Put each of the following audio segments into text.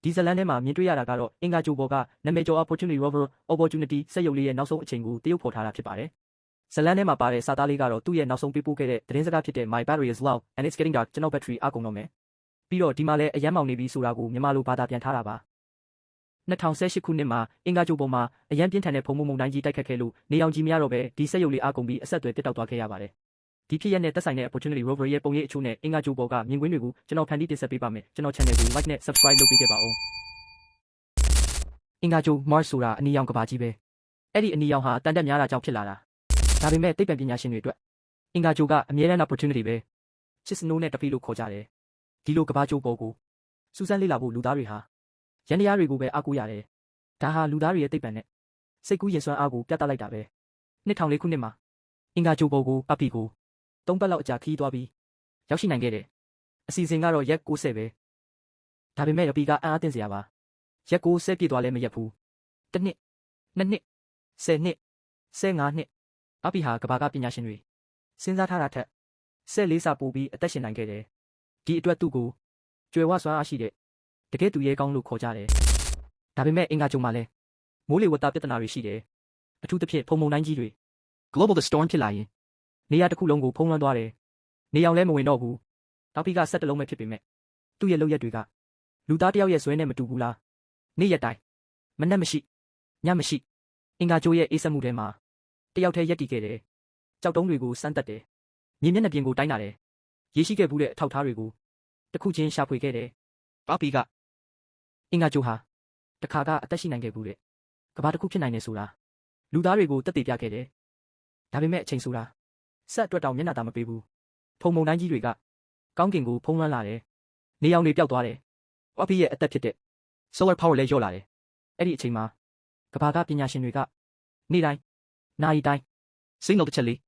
ဒီဇလန်ထဲမှာမြင်တွေ့ရတာကတော့အင်္ဂါကြိုပေါ်ကနာမည်ကျော် Opportunity စက်ရုပ်လေးရဲ့နောက်ဆုံးအချိန်ကိုတရုပ်ဖော်ထားတာဖြစ်ပါတယ်။ဇလန်ထဲမှာပါတဲ့စာသားလေးကတော့သူ့ရဲ့နောက်ဆုံးပေးပို့ခဲ့တဲ့သတင်းစကားဖြစ်တဲ့ My battery is low and it's getting dark ကျွန်တော် battery အကုန်တော့မယ်။ပြီးတော့ဒီမှာလည်းအရမ်းမောင်နေပြီဆိုတာကိုမြန်မာလိုဘာသာပြန်ထားတာပါ။2018ခုနှစ်မှာအင်္ဂါကြိုပေါ်မှာအရန်ပြင်းထန်တဲ့ဖုံမုံတိုင်းကြီးတိုက်ခတ်ခဲ့လို့နေအောင်ကြီးမရတော့ပဲဒီစက်ရုပ်လေးအကုန်ပြီးအဆက်အသွယ်ပြတ်တောက်သွားခဲ့ရပါတယ်။ဒီဖြစ်ရပ်နဲ့သက်ဆိုင်တဲ့ Opportunity Rover ရဲ့ပုံရိပ်အချို့နဲ့အင်္ဂါကြိုပေါ်ကမြင်ကွင်းတွေကိုကျွန်တော်ဖန်တီးတင်ဆက်ပေးပါမယ်။ကျွန်တော် channel ကို like နဲ့ subscribe လုပ်ပေးခဲ့ပါဦး။အင်္ဂါကြို Mars ဆိုတာအနီရောင်ကဘာကြီးပဲ။အဲ့ဒီအနီရောင်ဟာတန်တက်များတာကြောင့်ဖြစ်လာတာ။ဒါပေမဲ့သိပ္ပံပညာရှင်တွေအတွက်အင်္ဂါကြိုကအမြဲတမ်း opportunity ပဲ။ချစ်စနိုးနဲ့တပီလို့ခေါ်ကြတယ်။ဒီလိုကဘာကြိုပေါ်ကိုစူးစမ်းလေ့လာဖို့လူသားတွေဟာရန်တရားတွေကိုပဲအားကိုးရတယ်။ဒါဟာလူသားတွေရဲ့သိပ္ပံနဲ့စိတ်ကူးရင်စွမ်းအားကိုပြသလိုက်တာပဲ။2004ခုနှစ်မှာအင်္ဂါကြိုပေါ်ကိုပပီကို3 ပတ်လောက်အကြာခီးသွားပြီးရောက်ရှိနိုင်ခဲ့တယ်။အစီအစဉ်ကတော့ရက်60ပဲ။ဒါပေမဲ့ရပီကအံ့အားသင့်စရာပါ။ရက်60ပြည့်သွားလဲမရက်ဘူး။တစ်နှစ်2နှစ်10နှစ်15နှစ်ပပီဟာကဘာကပညာရှင်တွေစဉ်းစားထားတာထက်14ဆပိုပြီးအသက်ရှင်နိုင်ခဲ့တယ်။ဒီအတွက်သူ့ကိုကျွယ်ဝစွမ်းအားရှိတဲ့တကယ်သူရဲကောင်းလို့ခေါ်ကြတယ်။ဒါပေမဲ့အင်္ဂါကြိုမှာလဲမိုးလေဝသပြဿနာတွေရှိတယ်။အထူးသဖြင့်ဖုံမုန်တိုင်းကြီးတွေ global storm ဖြစ်လာရင်နေရာတစ်ခုလုံးကိုဖုံးလွှမ်းသွားတယ်။နေအောင်လဲမဝင်တော့ဘူး။တောက်ပီကဆက်တလုံးပဲဖြစ်ပေမဲ့သူ့ရဲ့လုပ်ရက်တွေကလူသားတယောက်ရဲ့ဇွဲနဲ့မတူဘူးလား။နေ့ရက်တိုင်းမနက်မရှိညမရှိအင်္ဂါကြိုရဲ့အေးဆက်မှုထဲမှာတယောက်တည်းရက်တည်ခဲ့တယ်။ကြောက်တုံးတွေကိုစမ်းတက်တယ်။မြင်းမျက်နှာပြင်ကိုတိုင်းလာတယ်။ရေးရှိခဲ့ဘူးတဲ့အထောက်ထားတွေကိုတစ်ခုချင်းရှာဖွေခဲ့တယ်။တောက်ပီကအင်္ဂါကြိုဟာတခါကအသက်ရှိနိုင်ခဲ့ဘူးတဲ့။ကဘာတစ်ခုဖြစ်နိုင်နေဆိုတာလူသားတွေကိုတက်တည်ပြခဲ့တယ်။ဒါပေမဲ့အချိန်ဆိုတာဆက်အတွက်တောင်မျက်နှာသာမပေးဘူး။ဖုံမုန်တိုင်းကြီးတွေကကောင်းကင်ကိုဖုံးလွှမ်းလာတယ်။နေအောင်တွေပျောက်သွားတယ်။တောက်ပီရဲ့အသက်ဖြစ်တဲ့ solar power လည်းလျော့လာတယ်။အဲ့ဒီအချိန်မှာကဘာကပညာရှင်တွေကနေ့တိုင်းနာရီတိုင်းsignal တစ်ချက်လေး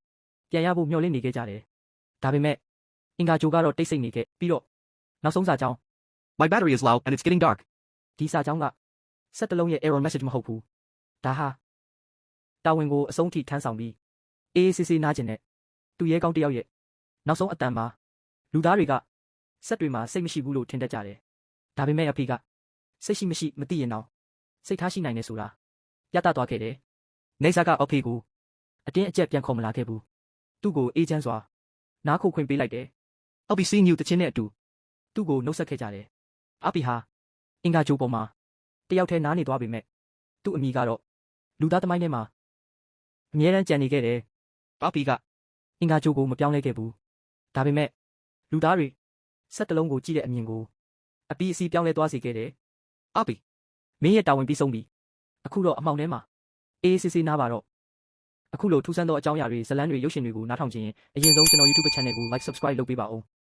ပြန်ရဖို့မျှော်လင့်နေခဲ့ကြတယ်။ဒါပေမဲ့အင်္ဂါကြိုကတော့တိတ်ဆိတ်နေခဲ့ပြီးတော့နောက်ဆုံးစာကြောင်း My battery is low and it's getting dark ဒီစာကြောင်းကစက်တလုံးရဲ့ error message မဟုတ်ဘူး။ဒါဟာတာဝန်ကိုအဆုံးထိထမ်းဆောင်ပြီးအေးအေးဆေးဆေးနားကျင်တဲ့သူရဲကောင်းတယောက်ရဲ့နောက်ဆုံးအတန်ပါလူသားတွေကစက်တွေမှာစိတ်မရှိဘူးလို့ထင်တတ်ကြတယ်။ဒါပေမဲ့အဖေကစိတ်ရှိမရှိမသိရင်တော့စိတ်ထားရှိနိုင်နေဆိုတာပြသသွားခဲ့တယ်။နေဆာကအဖေကိုအတင်းအကျပ်ပြန်ခေါ်မလာခဲ့ဘူး။သူ့ကိုအေးချမ်းစွာနားခိုခွင့်ပေးလိုက်တယ်။ I'll be seeing you တချင်းနဲ့အတူသူ့ကိုနှုတ်ဆက်ခဲ့ကြတယ်။အဖေဟာအင်္ဂါကြိုပေါ်မှာတယောက်တည်းနားနေသွားပေမဲ့သူ့အမိကတော့လူသားသမိုင်းထဲမှာအမြဲတမ်းကြံနေခဲ့တယ်။အဖေကအင်္ဂါကြိုကိုမပြောင်းလဲခဲ့ဘူး။ဒါပေမဲ့လူသားတွေစက်တလုံးကိုကြည့်တဲ့အမြင်ကိုအပီးအစီပြောင်းလဲသွားစေခဲ့တယ်။အဖေမင်းရဲ့တာဝန်ပြီးဆုံးပြီ။အခုတော့အမှောင်ထဲမှာအေးအေးဆေးဆေးနားပါတော့။အခုလိုထူးဆန်းသောအကြောင်းအရာတွေဇလန်းတွေရုပ်ရှင်တွေကိုနားထောင်ခြင်းအရင်ဆုံးကျွန်တော် YouTube channel ကို like subscribe လုပ်ပေးပါဦး။